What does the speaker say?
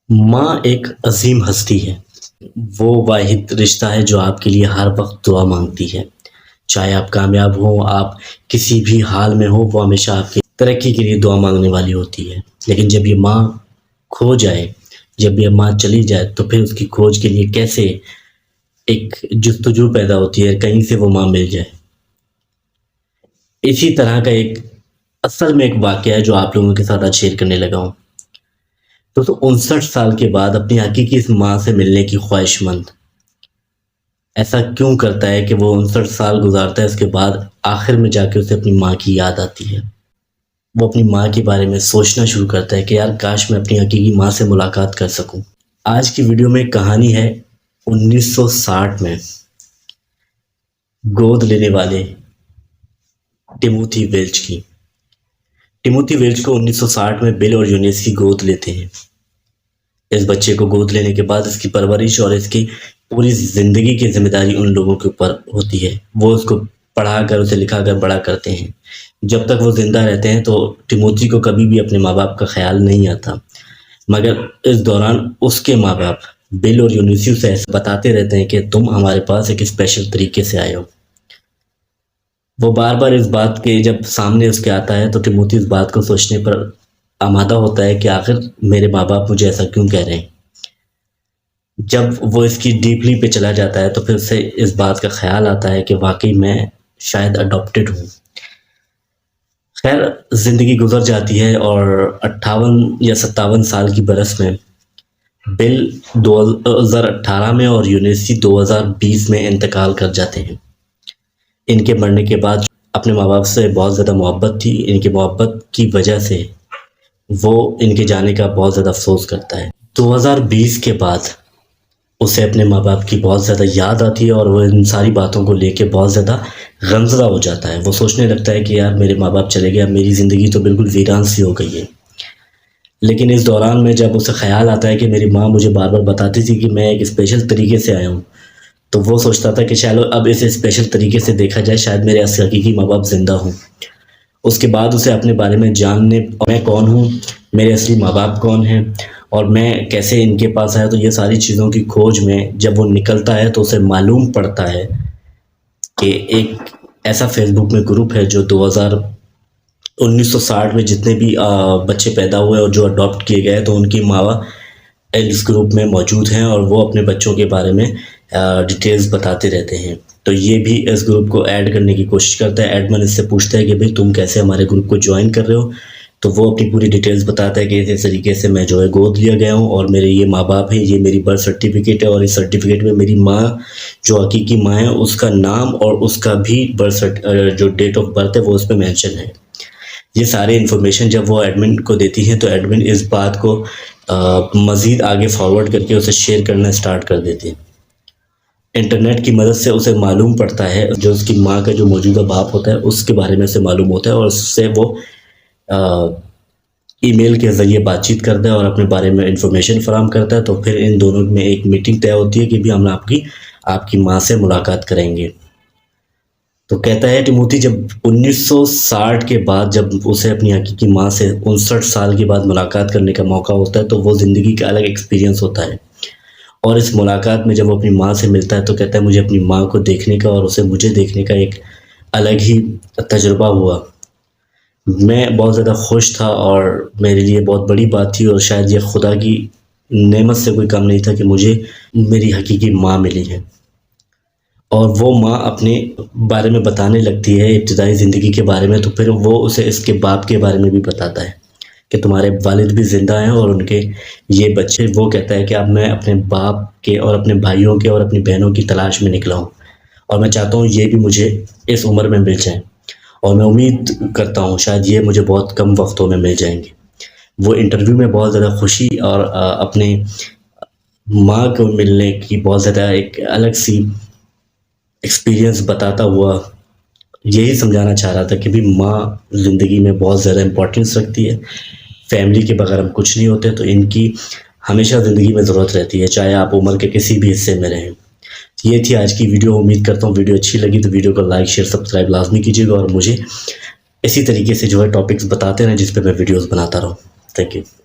ماں ایک عظیم ہستی ہے۔ وہ واحد رشتہ ہے جو آپ کے لیے ہر وقت دعا مانگتی ہے۔ چاہے آپ کامیاب ہوں، آپ کسی بھی حال میں ہوں، وہ ہمیشہ آپ کی ترقی کے لیے دعا مانگنے والی ہوتی ہے۔ لیکن جب یہ ماں کھو جائے، جب یہ ماں چلی جائے، تو پھر اس کی کھوج کے لیے کیسے ایک جستجو پیدا ہوتی ہے، کہیں سے وہ ماں مل جائے۔ اسی طرح کا اصل میں ایک واقعہ ہے جو آپ لوگوں کے ساتھ آج شیئر کرنے لگا ہوں۔ تو 59 سال کے بعد اپنی حقیقی اس ماں سے ملنے کی خواہش مند ایسا کیوں کرتا ہے کہ وہ 59 سال گزارتا ہے، اس کے بعد آخر میں جا کے اسے اپنی ماں کی یاد آتی ہے۔ وہ اپنی ماں کے بارے میں سوچنا شروع کرتا ہے کہ یار کاش میں اپنی حقیقی ماں سے ملاقات کر سکوں۔ آج کی ویڈیو میں ایک کہانی ہے 1960 میں گود لینے والے ٹیموتھی ویلچ کی۔ ٹیموتھی ویلچ کو 1960 میں بل اور یونیس کی گود لیتے ہیں۔ اس بچے کو گود لینے کے بعد اس کی پرورش اور اس کی پوری زندگی کی ذمہ داری ان لوگوں کے اوپر ہوتی ہے۔ وہ اس کو پڑھا کر، اسے لکھا کر بڑا کرتے ہیں۔ جب تک وہ زندہ رہتے ہیں تو ٹیموتھی کو کبھی بھی اپنے ماں باپ کا خیال نہیں آتا، مگر اس دوران اس کے ماں باپ بل اور یونیس سے ایسا بتاتے رہتے ہیں کہ تم ہمارے پاس ایک اسپیشل طریقے سے آئے ہو۔ وہ بار بار اس بات کے جب سامنے اس کے آتا ہے تو ٹیموتھی اس بات کو سوچنے پر آمادہ ہوتا ہے کہ آخر میرے ماں باپ مجھے ایسا کیوں کہہ رہے ہیں۔ جب وہ اس کی ڈیپلی پہ چلا جاتا ہے تو پھر اسے اس بات کا خیال آتا ہے کہ واقعی میں شاید اڈاپٹڈ ہوں۔ خیر زندگی گزر جاتی ہے اور 58 یا 57 سال کی برس میں بل 2018 میں اور یونیسی 2020 میں انتقال کر جاتے ہیں۔ ان کے مرنے کے بعد اپنے ماں باپ سے بہت زیادہ محبت تھی، ان کی محبت کی وجہ سے وہ ان کے جانے کا بہت زیادہ افسوس کرتا ہے۔ 2020 کے بعد اسے اپنے ماں باپ کی بہت زیادہ یاد آتی ہے اور وہ ان ساری باتوں کو لے کے بہت زیادہ غمزدہ ہو جاتا ہے۔ وہ سوچنے لگتا ہے کہ یار میرے ماں باپ چلے گئے، اب میری زندگی تو بالکل ویران سی ہو گئی ہے۔ لیکن اس دوران میں جب اسے خیال آتا ہے کہ میری ماں مجھے بار بار بتاتی تھی کہ میں ایک اسپیشل طریقے سے آیا ہوں، تو وہ سوچتا تھا کہ چلو اب اسے اسپیشل طریقے سے دیکھا جائے، شاید میرے حقیقی ماں باپ زندہ ہوں۔ اس کے بعد اسے اپنے بارے میں جاننے، میں کون ہوں، میرے اصلی ماں باپ کون ہیں اور میں کیسے ان کے پاس آیا، تو یہ ساری چیزوں کی کھوج میں جب وہ نکلتا ہے تو اسے معلوم پڑتا ہے کہ ایک ایسا فیس بک میں گروپ ہے جو 1960 میں جتنے بھی بچے پیدا ہوئے اور جو اڈاپٹ کیے گئے تو ان کی ماں اس گروپ میں موجود ہیں اور وہ اپنے بچوں کے بارے میں ڈیٹیلز بتاتے رہتے ہیں۔ تو یہ بھی اس گروپ کو ایڈ کرنے کی کوشش کرتا ہے۔ ایڈمن اس سے پوچھتا ہے کہ بھئی تم کیسے ہمارے گروپ کو جوائن کر رہے ہو، تو وہ اپنی پوری ڈیٹیلز بتاتا ہے کہ اس طریقے سے میں جو ہے گود لیا گیا ہوں اور میرے یہ ماں باپ ہیں، یہ میری برتھ سرٹیفکیٹ ہے اور اس سرٹیفکیٹ میں میری ماں جو حقیقی ماں ہے اس کا نام اور اس کا بھی جو ڈیٹ آف برتھ ہے وہ اس پہ مینشن ہے۔ یہ سارے انفارمیشن جب وہ ایڈمن کو دیتی ہیں تو ایڈمن اس بات کو مزید آگے فارورڈ کر کے اسے شیئر کرنا سٹارٹ کر دیتے ہیں۔ انٹرنیٹ کی مدد سے اسے معلوم پڑتا ہے، جو اس کی ماں کا جو موجودہ باپ ہوتا ہے اس کے بارے میں اسے معلوم ہوتا ہے اور اس سے وہ ای میل کے ذریعے بات چیت کرتا ہے اور اپنے بارے میں انفارمیشن فراہم کرتا ہے۔ تو پھر ان دونوں میں ایک میٹنگ طے ہوتی ہے کہ بھی ہم آپ کی ماں سے ملاقات کریں گے۔ تو کہتا ہے ٹیموتھی جب 1960 کے بعد جب اسے اپنی حقیقی ماں سے 59 سال کے بعد ملاقات کرنے کا موقع ہوتا ہے تو وہ زندگی کا الگ ایکسپیرینس ہوتا ہے۔ اور اس ملاقات میں جب وہ اپنی ماں سے ملتا ہے تو کہتا ہے مجھے اپنی ماں کو دیکھنے کا اور اسے مجھے دیکھنے کا ایک الگ ہی تجربہ ہوا۔ میں بہت زیادہ خوش تھا اور میرے لیے بہت بڑی بات تھی اور شاید یہ خدا کی نعمت سے کوئی کم نہیں تھا کہ مجھے میری حقیقی ماں ملی ہے۔ اور وہ ماں اپنے بارے میں بتانے لگتی ہے ابتدائی زندگی کے بارے میں، تو پھر وہ اسے اس کے باپ کے بارے میں بھی بتاتا ہے کہ تمہارے والد بھی زندہ ہیں اور ان کے یہ بچے۔ وہ کہتا ہے کہ اب میں اپنے باپ کے اور اپنے بھائیوں کے اور اپنی بہنوں کی تلاش میں نکلا ہوں اور میں چاہتا ہوں یہ بھی مجھے اس عمر میں مل جائیں اور میں امید کرتا ہوں شاید یہ مجھے بہت کم وقتوں میں مل جائیں گے۔ وہ انٹرویو میں بہت زیادہ خوشی اور اپنے ماں کو ملنے کی بہت زیادہ ایک الگ سی ایکسپیرینس بتاتا ہوا یہی سمجھانا چاہ رہا تھا کہ بھی ماں زندگی میں بہت زیادہ امپورٹنس رکھتی ہے۔ فیملی کے بغیر ہم کچھ نہیں ہوتے، تو ان کی ہمیشہ زندگی میں ضرورت رہتی ہے، چاہے آپ عمر کے کسی بھی حصے میں رہیں۔ یہ تھی آج کی ویڈیو، امید کرتا ہوں ویڈیو اچھی لگی تو ویڈیو کو لائک شیئر سبسکرائب لازمی کیجیے گا اور مجھے اسی طریقے سے جو ہے ٹاپکس بتاتے رہیں جس پہ میں ویڈیوز بناتا رہوں۔ Thank you.